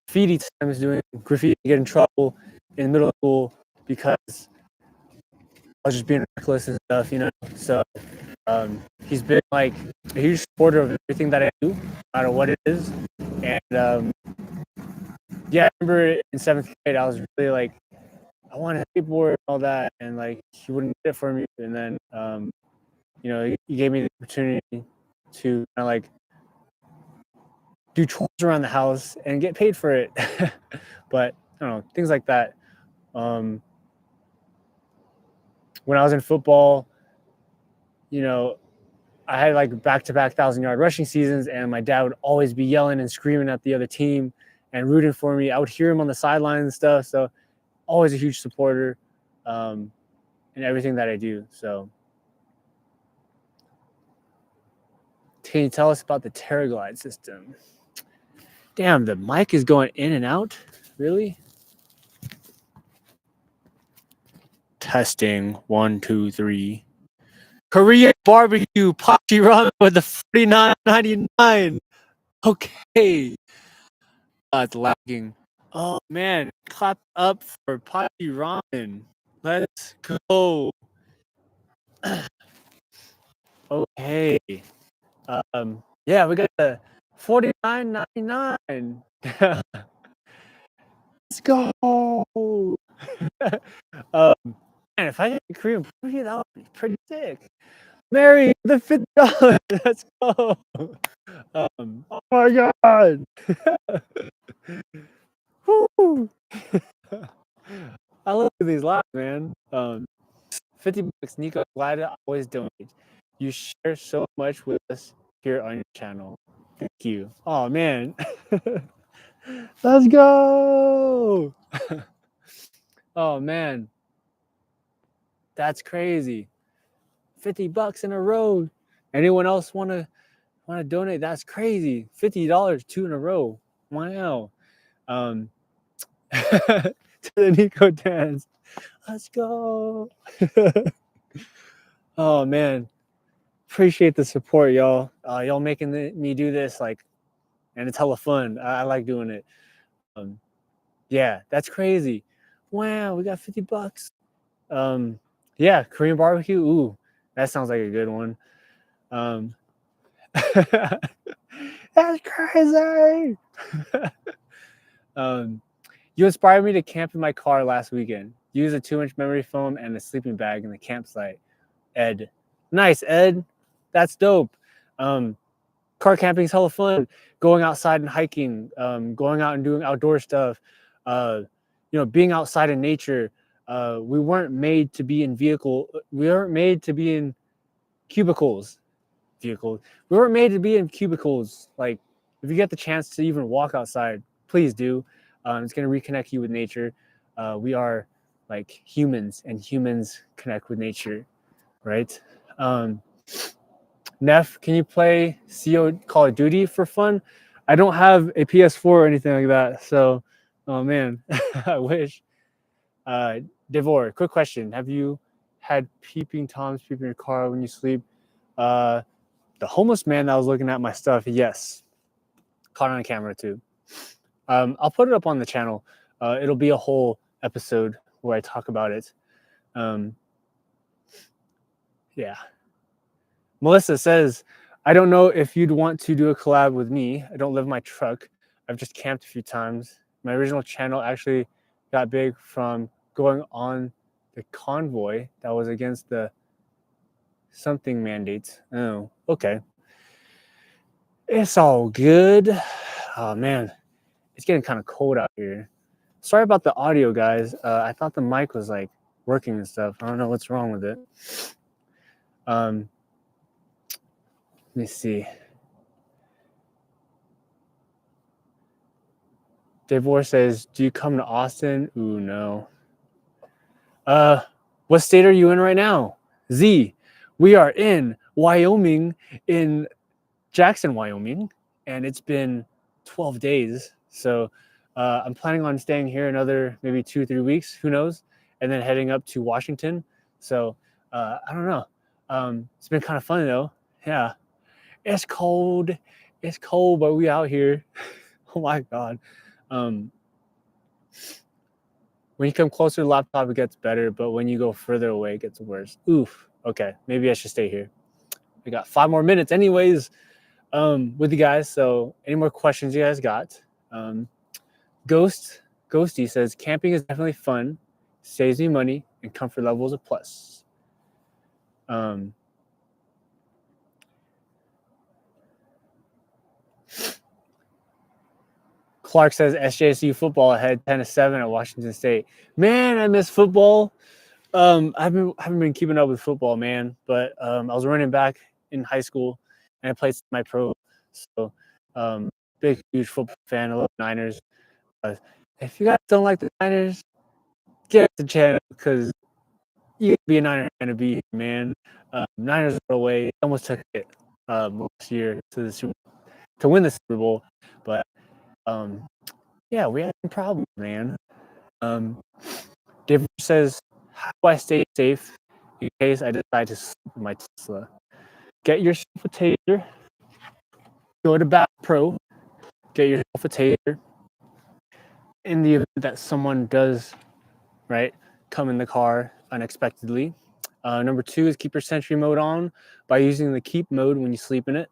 graffiti times doing graffiti, get in trouble in middle school because I was just being reckless and stuff, you know. So he's been like a huge supporter of everything that I do, no matter what it is. And yeah, I remember in 7th grade, I was really like, I want a skateboard and all that, and like he wouldn't get it for me. And then you know, he gave me the opportunity to kind of like do chores around the house and get paid for it. But I don't know, things like that. When I was in football, you know, I had like back-to-back 1,000-yard rushing seasons, and my dad would always be yelling and screaming at the other team and rooting for me. I would hear him on the sideline and stuff. So always a huge supporter in everything that I do. So can you tell us about the TerraGlide system? Damn, the mic is going in and out. Really? Testing 1, 2, 3. Korean barbecue pachi ramen with the $49.99. Okay. It's lagging. Oh man, clap up for pachi ramen. Let's go. Okay. Yeah, we got the $49.99. Let's go. Man, if I get a Korean barbecue, that would be pretty sick. Mary, the $50. Let's go. Oh my god. Woo. I love these lives, man. 50 bucks, Nico. Glad to always donate. You share so much with us here on your channel. Thank you. Oh man. Let's go. Oh man. That's crazy. 50 bucks in a row. Anyone else want to donate? That's crazy. $50 2 in a row. Wow. To the Nico dance. Let's go. Oh man. Appreciate the support, y'all. Y'all making me do this, like, and it's hella fun. I like doing it. Yeah, that's crazy. Wow, we got 50 bucks. Yeah, Korean barbecue. Ooh, that sounds like a good one. That's crazy. You inspired me to camp in my car last weekend. Use a 2-inch memory foam and a sleeping bag in the campsite. Ed. Nice, Ed. That's dope. Car camping is hella fun. Going outside and hiking, going out and doing outdoor stuff, you know, being outside in nature. We weren't made to be in We weren't made to be in cubicles. We weren't made to be in cubicles. Like, if you get the chance to even walk outside, please do. It's going to reconnect you with nature. We are like humans, and humans connect with nature, right? Neff, can you play Call of Duty for fun? I don't have a PS4 or anything like that, so, oh man, I wish. Devor, quick question: have you had peeping toms peep in your car when you sleep? The homeless man that was looking at my stuff, yes, caught on camera too. I'll put it up on the channel. It'll be a whole episode where I talk about it. Yeah. Melissa says, I don't know if you'd want to do a collab with me. I don't live in my truck. I've just camped a few times. My original channel actually got big from going on the convoy that was against the something mandates. Oh, okay. It's all good. Oh, man. It's getting kind of cold out here. Sorry about the audio, guys. I thought the mic was like working and stuff. I don't know what's wrong with it. Let me see. Devor says, do you come to Austin? Ooh, no. What state are you in right now? Z. We are in Wyoming, in Jackson, Wyoming, and it's been 12 days. So I'm planning on staying here another maybe 2-3 weeks, who knows, and then heading up to Washington. So I don't know. It's been kind of fun though. Yeah, it's cold, but we out here. Oh my god. When you come closer to the laptop, it gets better, but when you go further away, it gets worse. Oof. Okay, maybe I should stay here. We got 5 more minutes, anyways, with you guys. So, any more questions you guys got? Ghosty says camping is definitely fun, saves me money, and comfort level is a plus. Clark says SJSU football ahead 10-7 at Washington State. Man, I miss football. I haven't been keeping up with football, man. But I was running back in high school, and I played my pro. So, big huge football fan. I love Niners. If you guys don't like the Niners, get the channel because you can be a Niner fan to be here, man. Niners are away. Almost took it last year to win the Super Bowl, but yeah, we had some problems, man. Dave says, how do I stay safe in case I decide to sleep in my Tesla? Get yourself a taser. Go to Bat Pro. Get yourself a taser. In the event that someone does, right, come in the car unexpectedly. Number 2 is keep your Sentry mode on by using the keep mode when you sleep in it.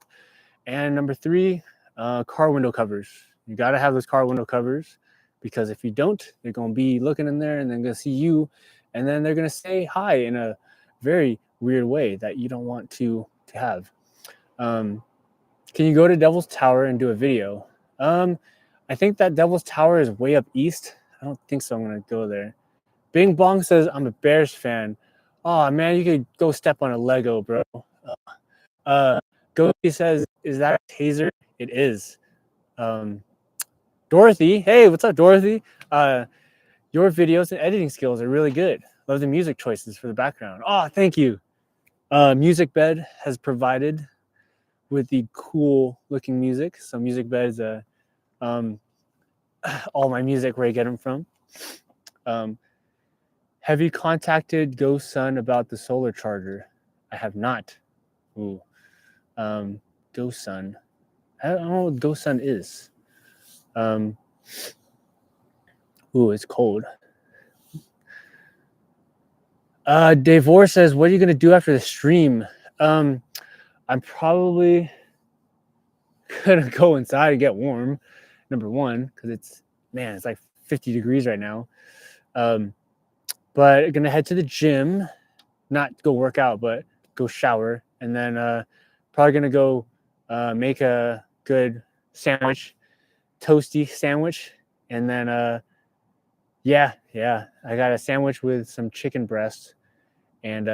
And number 3, car window covers. You got to have those car window covers because if you don't, they're going to be looking in there and they're going to see you and then they're going to say hi in a very weird way that you don't want to have. Can you go to Devil's Tower and do a video? I think that Devil's Tower is way up east. I don't think so. I'm going to go there. Bing Bong says, I'm a Bears fan. Oh, man, you could go step on a Lego, bro. Goki says, is that a taser? It is. Dorothy, hey, what's up, Dorothy? Your videos and editing skills are really good. Love the music choices for the background. Oh, thank you. Music Bed has provided with the cool looking music. So Music Bed is all my music where I get them from. Have you contacted GoSun about the solar charger? I have not. Ooh. GoSun. I don't know what GoSun is. Ooh, it's cold. Davor says, what are you going to do after the stream? I'm probably going to go inside and get warm, number 1, because it's like 50 degrees right now. But going to head to the gym, not go work out, but go shower. And then probably going to go make a good sandwich, toasty sandwich. And then, yeah, I got a sandwich with some chicken breast and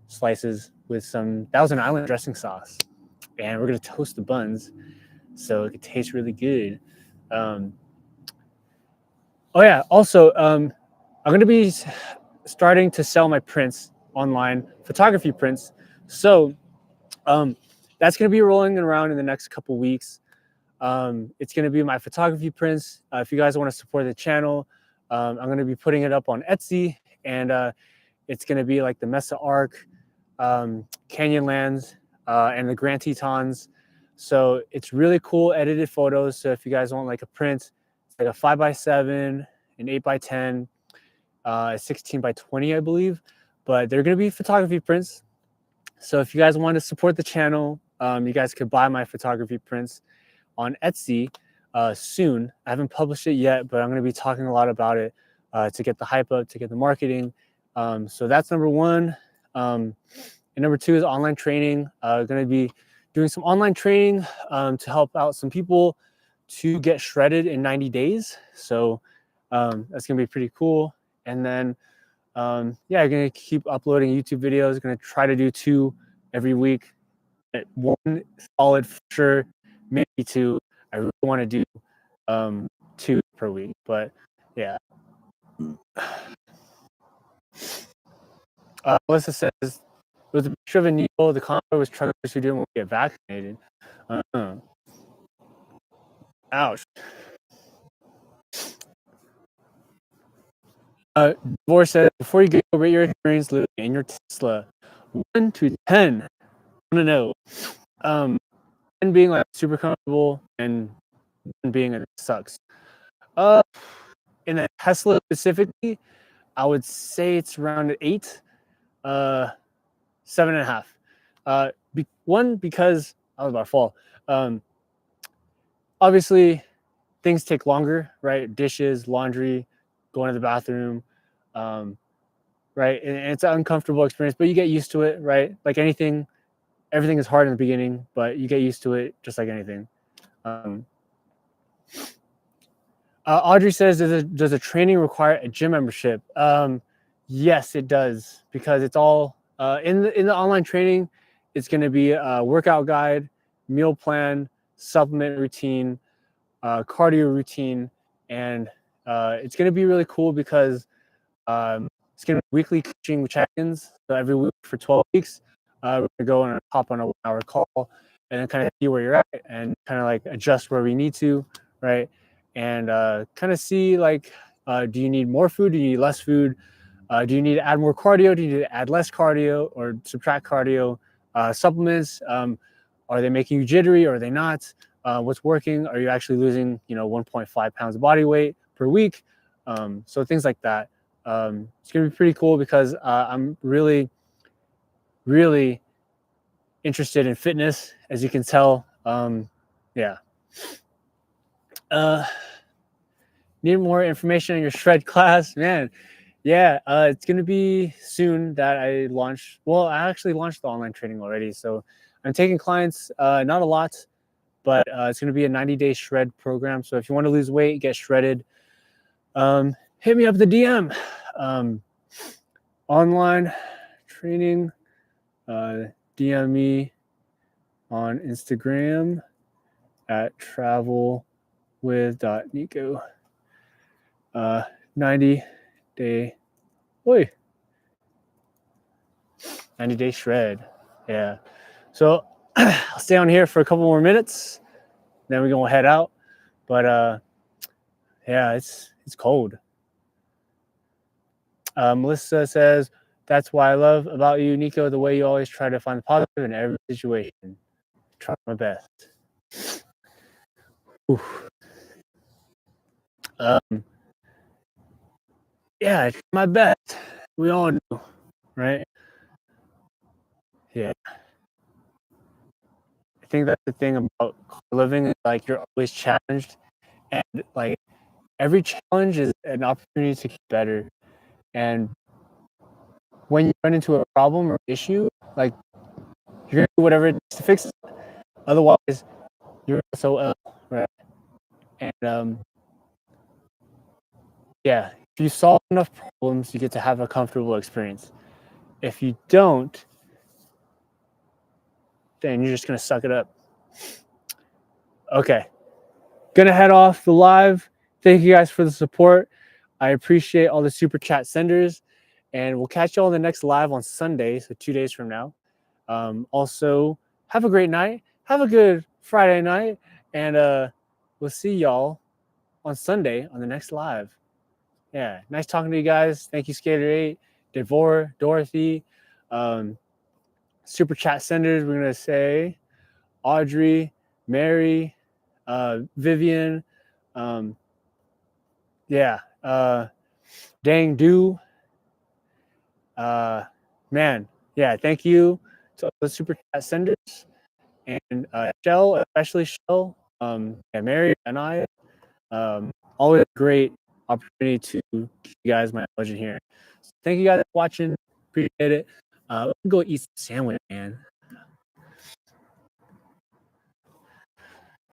slices with some Thousand Island dressing sauce. And we're going to toast the buns so it could taste really good. Oh, yeah. Also, I'm going to be starting to sell my prints online, photography prints. So that's going to be rolling around in the next couple weeks. It's going to be my photography prints. If you guys want to support the channel, I'm going to be putting it up on Etsy, and it's going to be like the Mesa Arc, Canyonlands, and the Grand Tetons. So it's really cool edited photos. So if you guys want like a print, it's like a 5x7, an 8x10, 16x20, I believe. But they're going to be photography prints. So if you guys want to support the channel, you guys could buy my photography prints on Etsy soon. I haven't published it yet, but I'm going to be talking a lot about it to get the hype up, to get the marketing. So that's number 1. And number 2 is online training. Going to be doing some online training to help out some people to get shredded in 90 days. So that's going to be pretty cool. And then, yeah, I'm going to keep uploading YouTube videos. Going to try to do 2 every week. 1 solid for sure, maybe 2. I really want to do 2 per week, but yeah. Melissa says, it was a picture of a needle. The comment was truckers who didn't want to get vaccinated. Ouch. Divorce says, before you go, rate your experience living in your Tesla. 1 to 10. I want to know. 10 being like super comfortable and being it sucks. Uh, in a Tesla specifically, I would say it's around 8, 7.5. One, because I was about to fall. Obviously, things take longer, right? Dishes, laundry, going to the bathroom, um, right? And it's an uncomfortable experience, but you get used to it, right? Like anything, everything is hard in the beginning, but you get used to it just like anything. Audrey says, does a training require a gym membership? Yes, it does, because it's all in the online training. It's going to be a workout guide, meal plan, supplement routine, cardio routine, and it's going to be really cool because it's going to be weekly coaching check-ins. So every week for 12 weeks, we're going to go and hop on a 1-hour call and then kind of see where you're at and kind of like adjust where we need to, right? And kind of see like, do you need more food? Do you need less food? Do you need to add more cardio? Do you need to add less cardio or subtract cardio? Supplements, are they making you jittery or are they not? What's working? Are you actually losing, 1.5 pounds of body weight per week? So things like that. It's going to be pretty cool because I'm really, really interested in fitness, as you can tell. Yeah. Need more information on your shred class, man. Yeah, it's going to be soon that I launch. Well, I actually launched the online training already. So I'm taking clients, not a lot, but it's going to be a 90-day shred program. So if you want to lose weight, get shredded, hit me up the DM. Online training, DM me on Instagram at travelwith.nico. 90-day, 90-day shred. Yeah. So I'll stay on here for a couple more minutes. Then we're going to head out. But yeah, it's cold. Melissa says, that's why I love about you, Nico, the way you always try to find the positive in every situation. Try my best. Oof. Yeah, I try my best. We all do, right? Yeah. I think that's the thing about living, like you're always challenged, and like every challenge is an opportunity to get better. And when you run into a problem or issue, like you're gonna do whatever it takes to fix it. Otherwise, you're so ill, right? And yeah, if you solve enough problems, you get to have a comfortable experience. If you don't, then you're just gonna suck it up. Okay, gonna head off the live. Thank you guys for the support. I appreciate all the super chat senders, and we'll catch you all in the next live on Sunday, so 2 days from now. Also, have a great night. Have a good Friday night, and we'll see y'all on Sunday on the next live. Yeah, nice talking to you guys. Thank you, Skater8, Devor, Dorothy, super chat senders. We're gonna say Audrey, Mary, Vivian, yeah, Dang Do, man, yeah. Thank you to all the super chat senders and Shell, especially Shell, yeah, Mary and I. Always a great opportunity to give you guys my knowledge in here. So thank you guys for watching. Appreciate it. Go eat some sandwich, man.